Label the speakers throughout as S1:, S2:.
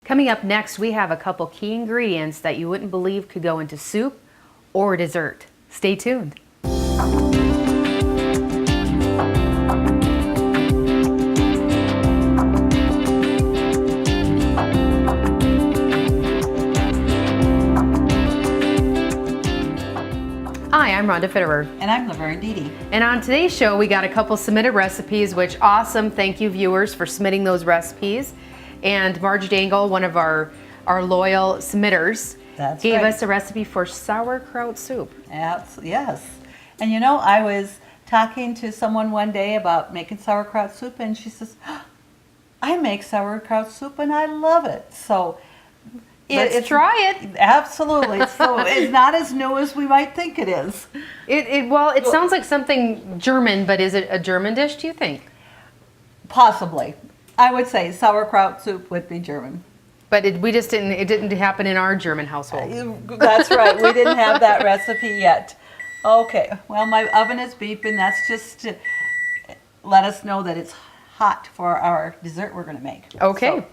S1: Coming up next, we have a couple key ingredients that you wouldn't believe could go into soup or dessert. Stay tuned. Hi, I'm Rhonda Fitterer.
S2: And I'm Laverne Dede.
S1: And on today's show, we got a couple submitted recipes, which awesome. Thank you, viewers, for submitting those recipes. And Marge Dangle, one of our loyal submitters, gave us a recipe for sauerkraut soup.
S2: Yes. And you know, I was talking to someone one day about making sauerkraut soup, and she says, I make sauerkraut soup and I love it. So
S1: let's try it.
S2: Absolutely. So it's not as new as we might think it is.
S1: Well, it sounds like something German, but is it a German dish, do you think?
S2: Possibly. I would say sauerkraut soup would be German.
S1: But it didn't happen in our German household.
S2: That's right. We didn't have that recipe yet. Okay. Well, my oven is beeping. That's just to let us know that it's hot for our dessert we're going to make.
S1: Okay.
S2: So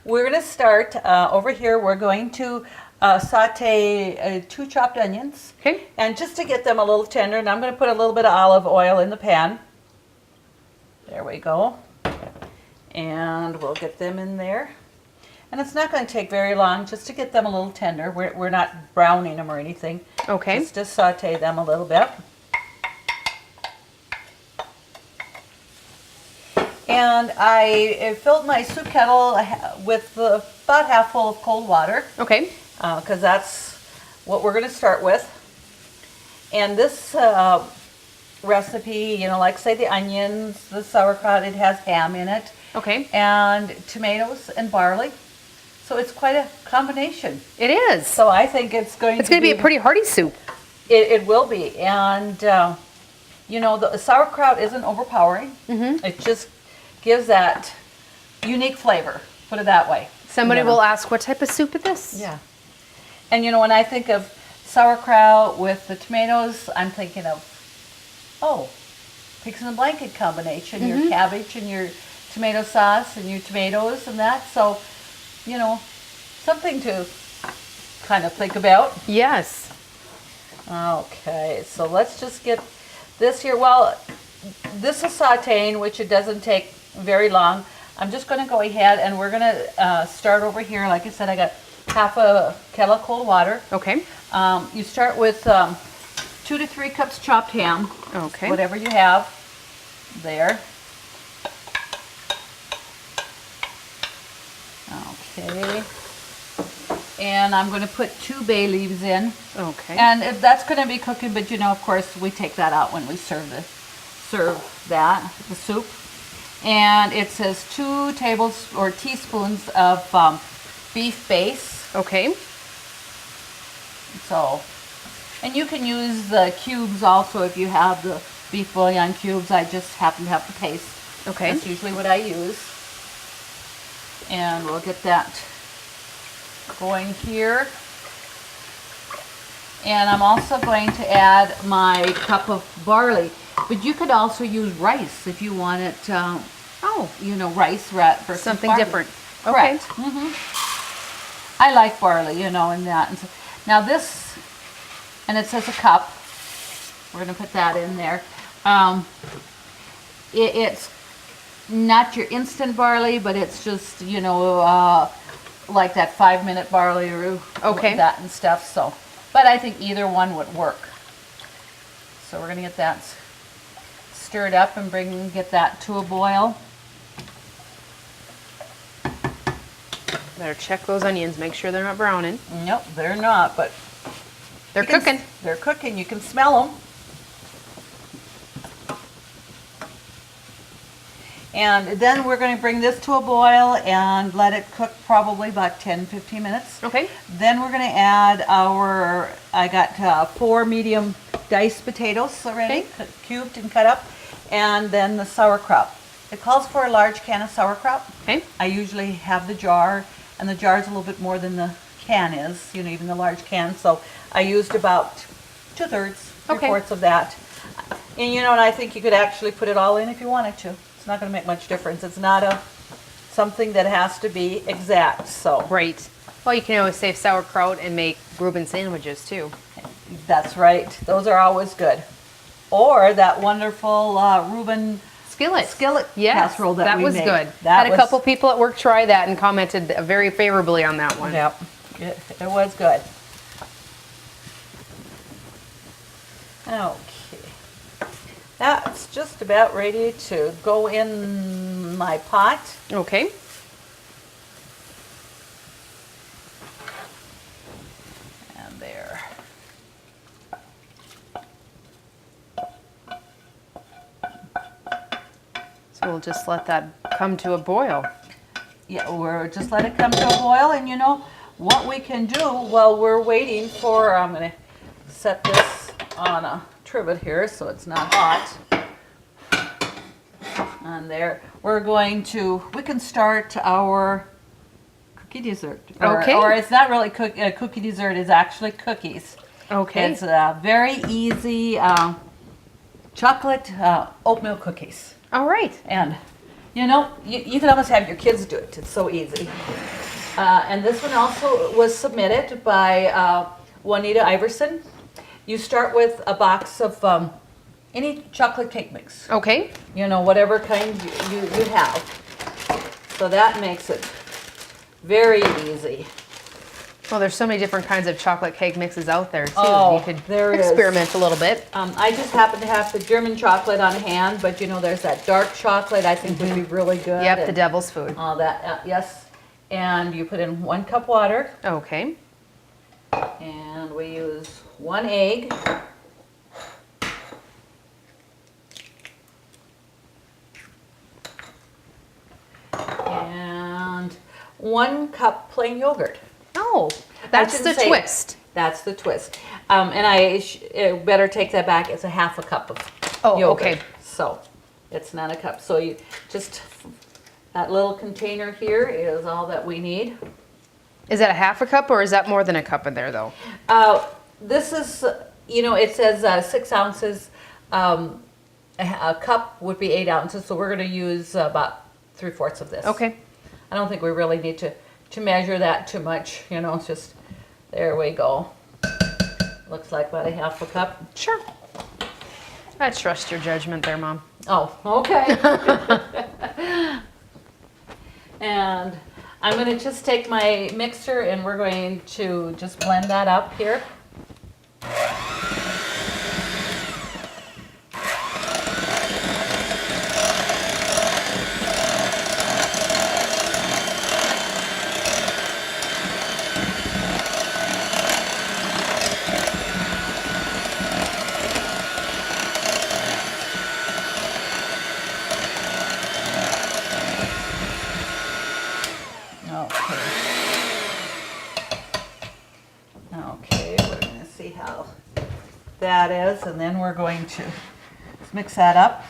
S2: we're going to start over here. We're going to saute 2 chopped onions.
S1: Okay.
S2: And just to get them a little tender, and I'm going to put a little bit of olive oil in the pan. There we go. And we'll get them in there. And it's not going to take very long just to get them a little tender. We're not browning them or anything.
S1: Okay.
S2: Just to saute them a little bit. And I filled my soup kettle with about half full of cold water.
S1: Okay.
S2: Because that's what we're going to start with. And this recipe, you know, like say the onions, the sauerkraut, it has ham in it.
S1: Okay.
S2: And tomatoes and barley. So it's quite a combination.
S1: It is.
S2: So I think it's going to
S1: be a pretty hearty soup.
S2: It will be. And, you know, the sauerkraut isn't overpowering. Mm-hmm. It just gives that unique flavor, put it that way.
S1: Somebody will ask, what type of soup is this?
S2: Yeah. And, you know, when I think of sauerkraut with the tomatoes, I'm thinking of, pigs in a blanket combination, your cabbage and your tomato sauce and your tomatoes and that. So, you know, something to kind of think about.
S1: Yes.
S2: Okay, so let's just get this here. Well, this is sauteing, which it doesn't take very long. I'm just going to go ahead and we're going to start over here. Like I said, I got half a kettle of cold water.
S1: Okay.
S2: You start with 2 to 3 cups chopped ham.
S1: Okay.
S2: Whatever you have there. Okay. And I'm going to put 2 bay leaves in.
S1: Okay.
S2: And if that's going to be cooking, but you know, of course, we take that out when we serve the soup. And it says 2 teaspoons of beef base.
S1: Okay.
S2: So, and you can use the cubes also if you have the beef bouillon cubes. I just happen to have the paste.
S1: Okay.
S2: That's usually what I use. And we'll get that going here. And I'm also going to add my cup of barley. But you could also use rice if you want it, you know, rice versus
S1: something
S2: barley.
S1: different.
S2: Correct.
S1: Okay.
S2: Mm-hmm. I like barley, you know, and that. And so, now this, and it says a cup. We're going to put that in there. It's not your instant barley, but it's just, you know, like that 5-minute barley roux.
S1: Okay.
S2: That and stuff. So, but I think either one would work. So we're going to get that stirred up and get that to a boil.
S1: Better check those onions, make sure they're not browning.
S2: Nope, they're not, but
S1: they're cooking.
S2: They're cooking. You can smell them. And then we're going to bring this to a boil and let it cook probably about 10-15 minutes.
S1: Okay.
S2: Then we're going to add I got 4 medium diced potatoes already, cubed and cut up, and then the sauerkraut. It calls for a large can of sauerkraut. Okay. I usually have the jar, and the jar is a little bit more than the can is, you know, even the large can. So I used about 2/3, 3/4 of that. And you know, and I think you could actually put it all in if you wanted to. It's not going to make much difference. It's not a something that has to be exact, so.
S1: Right. Well, you can always save sauerkraut and make Reuben sandwiches too.
S2: That's right. Those are always good. Or that wonderful Reuben
S1: Skillet.
S2: Yes, casserole that we
S1: was
S2: made.
S1: good.
S2: That
S1: Had a couple people at work try that and commented very favorably on that one.
S2: Yep, it was good. Okay, that's just about ready to go in my pot.
S1: Okay.
S2: And there.
S1: So we'll just let that come to a boil.
S2: Yeah, we're just let it come to a boil, and you know what we can do while we're waiting for, I'm gonna set this on a trivet here so it's not hot. And there, we can start our cookie dessert.
S1: Okay.
S2: Or it's not really cookie dessert, it's actually cookies.
S1: Okay.
S2: It's very easy chocolate oatmeal cookies.
S1: All right.
S2: And you know, you can almost have your kids do it. It's so easy. And this one also was submitted by Juanita Iverson. You start with a box of any chocolate cake mix.
S1: Okay.
S2: You know, whatever kind you have. So that makes it very easy.
S1: Well, there's so many different kinds of chocolate cake mixes out there too.
S2: Oh,
S1: you could
S2: there is.
S1: experiment a little bit.
S2: I just happen to have the German chocolate on hand, but you know, there's that dark chocolate I think would be really good.
S1: Yep, the
S2: and
S1: devil's food.
S2: all that, yes. And you put in 1 cup water,
S1: Okay.
S2: and we use 1 egg. And 1 cup plain yogurt.
S1: Oh, that's the
S2: shouldn't say-
S1: twist.
S2: That's the twist. And I better take that back. It's a 1/2 cup of
S1: Oh,
S2: yogurt.
S1: okay.
S2: So it's not a cup. So you just, that little container here is all that we need.
S1: Is that a 1/2 cup or is that more than a cup in there though?
S2: This is, you know, it says 6 ounces. A cup would be 8 ounces. So we're going to use about 3/4 of this.
S1: Okay.
S2: I don't think we really need to measure that too much. You know, it's just, there we go. Looks like about a 1/2 cup.
S1: Sure. I trust your judgment there, Mom.
S2: Oh, okay. And I'm going to just take my mixer and we're going to just blend that up here. Okay, we're going to see how that is, and then we're going to mix that up.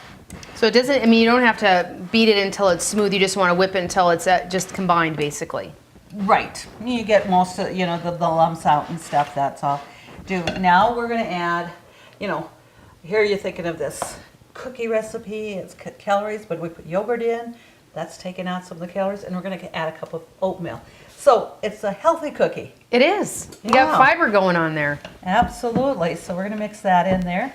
S1: So it doesn't, I mean, you don't have to beat it until it's smooth. You just want to whip it until it's just combined, basically.
S2: Right. You get most of, you know, the lumps out and stuff, that's all. Now we're going to add, you know, here you're thinking of this cookie recipe, it's calories, but we put yogurt in, that's taking out some of the calories, and we're going to add a cup of oatmeal. So it's a healthy cookie.
S1: It is. You
S2: Yeah.
S1: got fiber going on there.
S2: Absolutely. So we're going to mix that in there.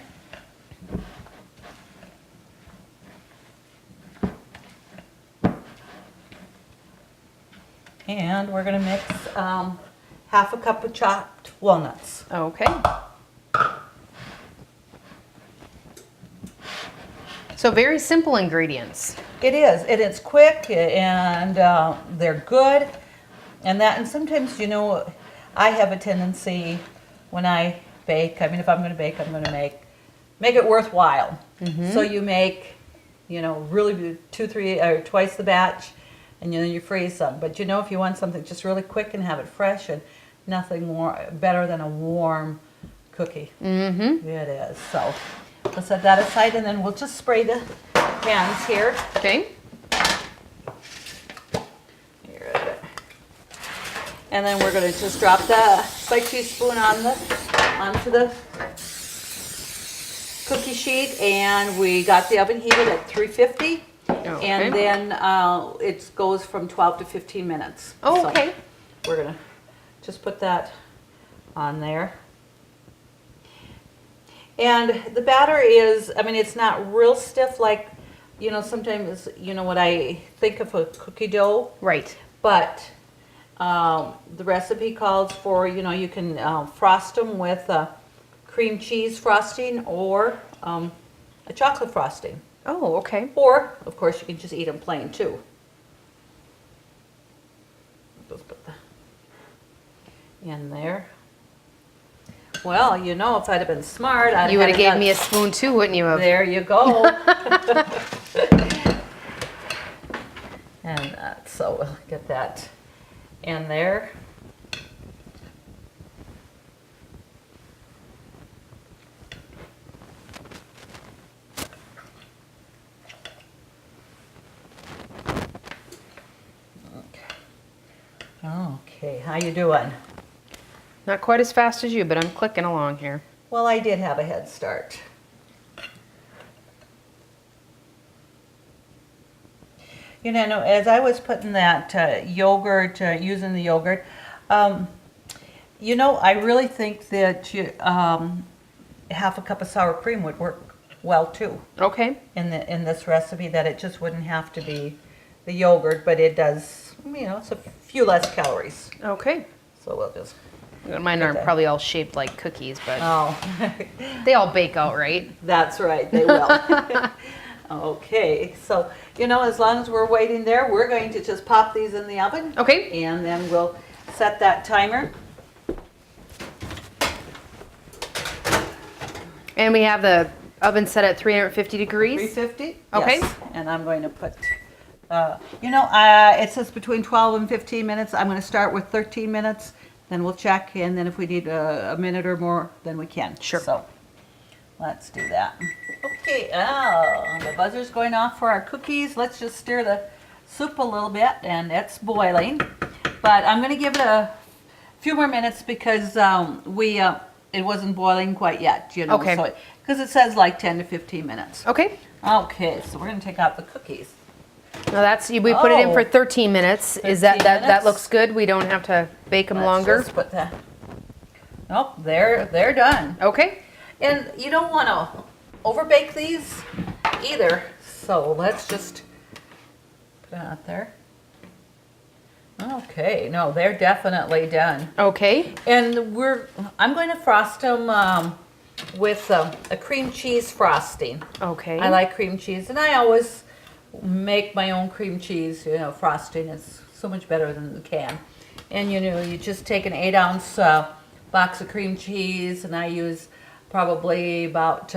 S2: And we're going to mix 1/2 cup of chopped walnuts.
S1: Okay. So very simple ingredients.
S2: It is. It's quick and they're good. And sometimes, you know, I have a tendency when I bake, I mean, if I'm going to bake, I'm going to make it worthwhile. So you make, you know, really 2, 3, or twice the batch, and then you freeze some. But you know, if you want something just really quick and have it fresh, and nothing more better than a warm cookie. It is. So we'll set that aside, and then we'll just spray the pans here.
S1: Okay.
S2: And then we're going to just drop the spike teaspoon onto the cookie sheet, and we got the oven heated at 350.
S1: Okay.
S2: And then it goes from 12 to 15 minutes.
S1: Oh,
S2: So
S1: okay.
S2: we're gonna just put that on there. And the batter is, I mean, it's not real stiff like, you know, sometimes, you know, what I think of a cookie dough.
S1: Right.
S2: But the recipe calls for, you know, you can frost them with cream cheese frosting or a chocolate frosting.
S1: Oh, okay.
S2: Or, of course, you can just eat them plain too. Just put that in there. Well, you know, if I'd have been smart, I'd
S1: You would have gave
S2: done-
S1: me a spoon too, wouldn't you have?
S2: There you go. And so we'll get that in there. Okay, how you doing?
S1: Not quite as fast as you, but I'm clicking along here.
S2: Well, I did have a head start. You know, as I was putting that yogurt, using the yogurt, you know, I really think that half a cup of sour cream would work well too
S1: Okay.
S2: in this recipe. That it just wouldn't have to be the yogurt, but it does. You know, it's a few less calories.
S1: Okay.
S2: So we'll just.
S1: Mine aren't
S2: Okay.
S1: probably all shaped like cookies, but
S2: Oh.
S1: they all bake out, right?
S2: That's right, they will. Okay, so, you know, as long as we're waiting there, we're going to just pop these in the oven.
S1: Okay.
S2: And then we'll set that timer.
S1: And we have the oven set at 350 degrees.
S2: 350?
S1: Okay.
S2: Yes. And I'm going to put, you know, it says between 12 and 15 minutes. I'm going to start with 13 minutes. Then we'll check, and then if we need a minute or more, then we can.
S1: Sure.
S2: So let's do that. Okay, the buzzer's going off for our cookies. Let's just stir the soup a little bit, and it's boiling. But I'm going to give it a few more minutes because it wasn't boiling quite yet, you know.
S1: Okay.
S2: So because it says like 10 to 15 minutes.
S1: Okay.
S2: Okay, so we're going to take out the cookies.
S1: Now that's, we put it in for
S2: Oh.
S1: 13 minutes. Is that
S2: 13 minutes?
S1: looks good? We don't have to bake them
S2: Let's
S1: longer?
S2: just put that. Nope, they're done.
S1: Okay.
S2: And you don't want to overbake these either. So let's just put it out there. Okay, no, they're definitely done.
S1: Okay.
S2: And I'm going to frost them with a cream cheese frosting.
S1: Okay.
S2: I like cream cheese, and I always make my own cream cheese. You know, frosting is so much better than the can. And you know, you just take an 8-ounce box of cream cheese, and I use probably about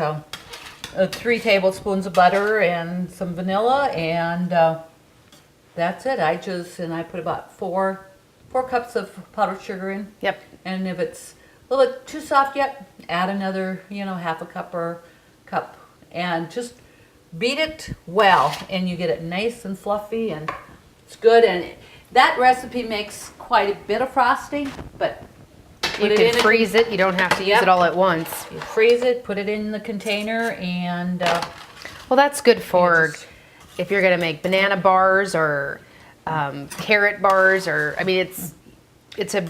S2: 3 tablespoons of butter and some vanilla, and that's it. I put about 4 cups of powdered sugar in.
S1: Yep.
S2: And if it's a little bit too soft yet, add another, you know, half a cup or cup, and just beat it well, and you get it nice and fluffy, and it's good. And that recipe makes quite a bit of frosting, but
S1: You can freeze it. You don't have to use
S2: Yep.
S1: it all at once.
S2: You freeze it, put it in the container, and
S1: Well, that's good for
S2: just-
S1: if you're going to make banana bars or carrot bars, or I mean, it's a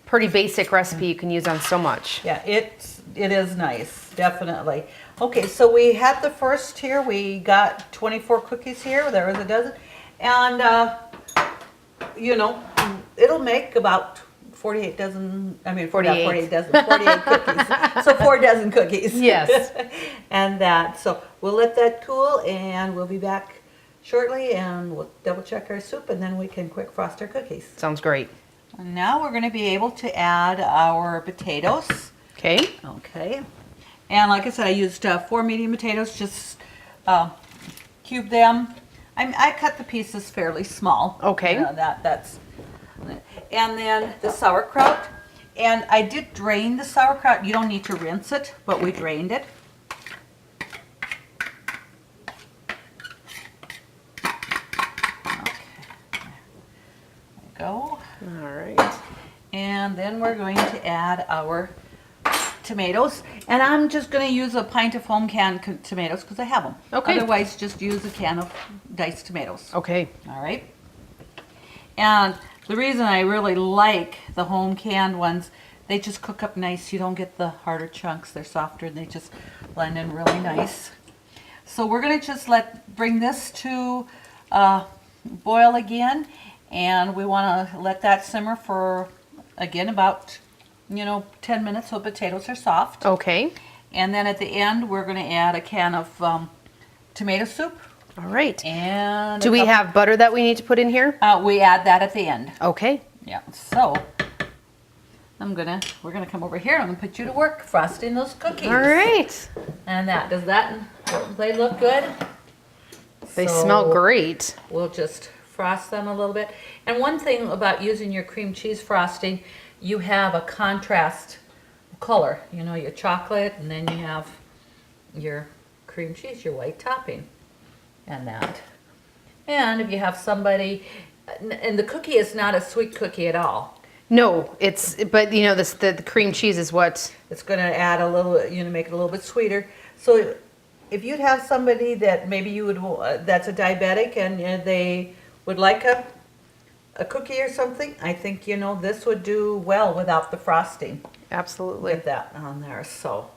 S1: pretty basic recipe you can use on so much.
S2: yeah, it is nice, definitely. Okay, so we had the first here. We got 24 cookies here. There was a dozen, and you know, it'll make about 48 dozen. I mean,
S1: 48.
S2: 48 dozen, 48 cookies. So 4 dozen cookies.
S1: Yes.
S2: And that. So we'll let that cool, and we'll be back shortly, and we'll double check our soup, and then we can quick frost our cookies.
S1: Sounds great.
S2: And now we're going to be able to add our potatoes.
S1: Okay.
S2: Okay. And like I said, I used 4 medium potatoes, just cube them. I cut the pieces fairly small.
S1: Okay.
S2: That's. And then the sauerkraut. And I did drain the sauerkraut. You don't need to rinse it, but we drained it. Okay. There we go.
S1: All right.
S2: And then we're going to add our tomatoes, and I'm just going to use a pint of home canned tomatoes because I have them.
S1: Okay.
S2: Otherwise, just use a can of diced tomatoes.
S1: Okay.
S2: All right. And the reason I really like the home canned ones, they just cook up nice. You don't get the harder chunks. They're softer and they just blend in really nice. So we're going to just bring this to boil again, and we want to let that simmer for, again, about 10 minutes so potatoes are soft.
S1: Okay.
S2: And then at the end, we're going to add a can of tomato soup.
S1: All right.
S2: And
S1: do we have butter that we need to put in here?
S2: We add that at the end.
S1: Okay.
S2: Yeah. So we're gonna come over here and I'm gonna put you to work frosting those cookies.
S1: All right.
S2: And they look good?
S1: They smell great.
S2: We'll just frost them a little bit. And one thing about using your cream cheese frosting, you have a contrast color. Your chocolate, and then you have your cream cheese, your white topping, and that. And if you have somebody, and the cookie is not a sweet cookie at all.
S1: No, but the cream cheese is what
S2: it's going to add a little, make it a little bit sweeter. So if you'd have somebody that maybe you would, that's a diabetic and they would like a cookie or something, I think, this would do well without the frosting.
S1: Absolutely.
S2: With that on there. So,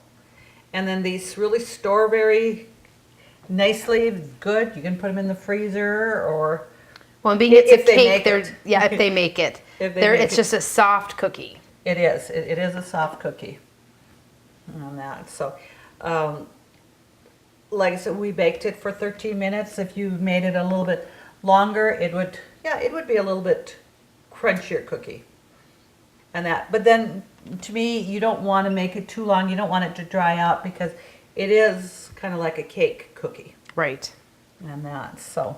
S2: and then these really store very nicely good. You can put them in the freezer or.
S1: Well, and being it's a cake,
S2: if
S1: they make it. It's just a soft cookie.
S2: It is. It is a soft cookie on that. So, like I said, we baked it for 13 minutes. If you made it a little bit longer, it would be a little bit crunchier cookie. And that. But then, to me, you don't want to make it too long. You don't want it to dry out because it is kind of like a cake cookie.
S1: Right.
S2: And that. So,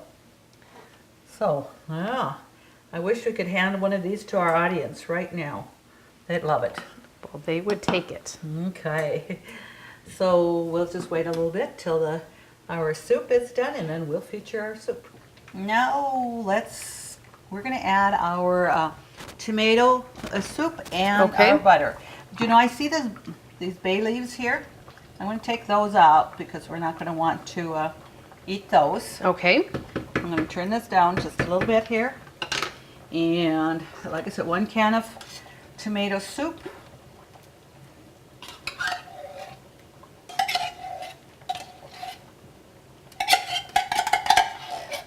S2: yeah. I wish we could hand one of these to our audience right now. They'd love it.
S1: Well, they would take it.
S2: Okay. So we'll just wait a little bit till our soup is done, and then we'll feature our soup. Now we're going to add our tomato soup and our butter. I see these bay leaves here. I'm going to take those out because we're not going to want to eat those.
S1: Okay.
S2: I'm going to turn this down just a little bit here. And like I said, 1 can of tomato soup.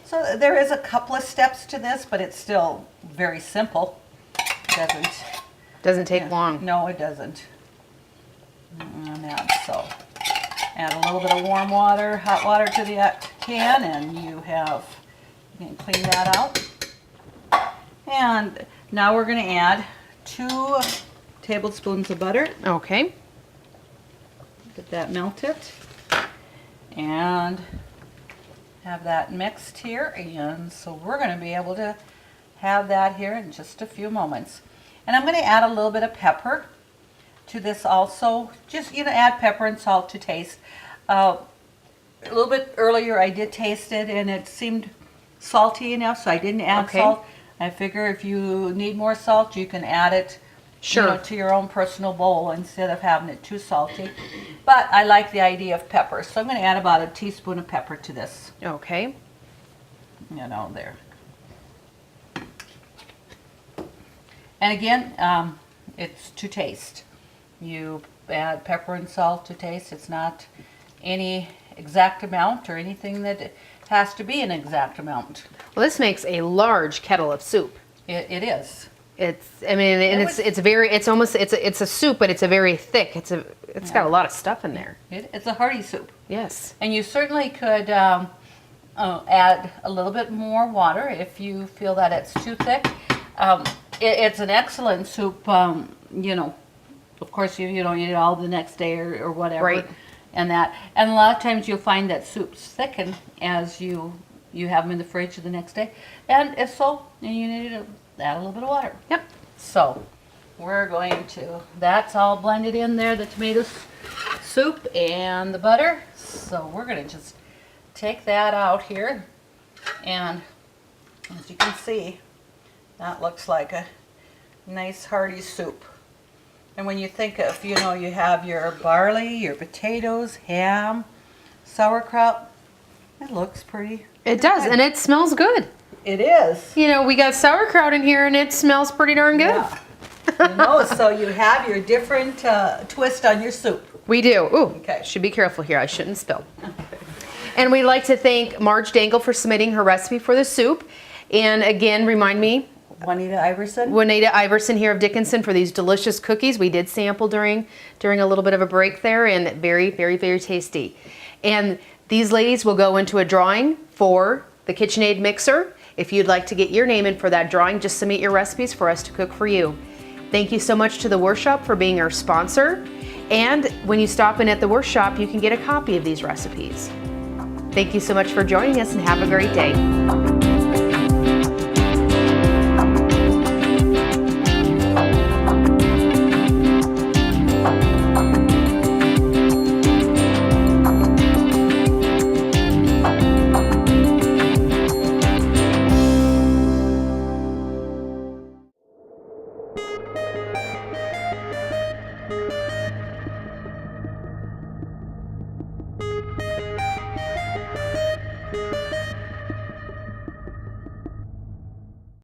S2: So there is a couple of steps to this, but it's still very simple. It
S1: doesn't take long.
S2: No, it doesn't. And that, so add a little bit of warm water, hot water to the can, and you can clean that out. And now we're going to add 2 tablespoons of butter.
S1: Okay.
S2: Get that melted. And have that mixed here. And so we're going to be able to have that here in just a few moments. And I'm going to add a little bit of pepper to this also. Just, add pepper and salt to taste. A little bit earlier I did taste it and it seemed salty enough, so I didn't add salt. I figure if you need more salt, you can add it to your own personal bowl instead of having it too salty. But I like the idea of pepper, so I'm going to add about a teaspoon of pepper to this.
S1: Okay.
S2: There. And again, it's to taste. You add pepper and salt to taste. It's not any exact amount or anything that has to be an exact amount.
S1: Well, this makes a large kettle of soup.
S2: It is.
S1: It's a soup, but it's a very thick. It's got a lot of stuff in there.
S2: It's a hearty soup.
S1: Yes.
S2: And you certainly could add a little bit more water if you feel that it's too thick. It's an excellent soup. Of course, you don't eat it all the next day or whatever.
S1: Right.
S2: And a lot of times you'll find that soups thicken as you have them in the fridge the next day. And if so, then you need to add a little bit of water.
S1: Yep.
S2: So we're going to, that's all blended in there, the tomato soup and the butter. So we're going to just take that out here. And as you can see, that looks like a nice hearty soup. And when you think of, you know, you have your barley, your potatoes, ham, sauerkraut, it looks pretty.
S1: It does,
S2: good.
S1: and it smells good.
S2: It is.
S1: You know, we got sauerkraut in here and it smells pretty darn good.
S2: Yeah. You know, so you have your different twist on your soup.
S1: We do. Ooh,
S2: Okay.
S1: should be careful here. I shouldn't spill. And we'd like to thank Marge Dangle for submitting her recipe for the soup. And again, remind me,
S2: Juanita Iverson.
S1: Juanita Iverson here of Dickinson for these delicious cookies. We did sample during a little bit of a break there, and very, very, very tasty. And these ladies will go into a drawing for the KitchenAid mixer. If you'd like to get your name in for that drawing, just submit your recipes for us to cook for you. Thank you so much to the Workshop for being our sponsor. And when you stop in at the Workshop, you can get a copy of these recipes. Thank you so much for joining us and have a great day.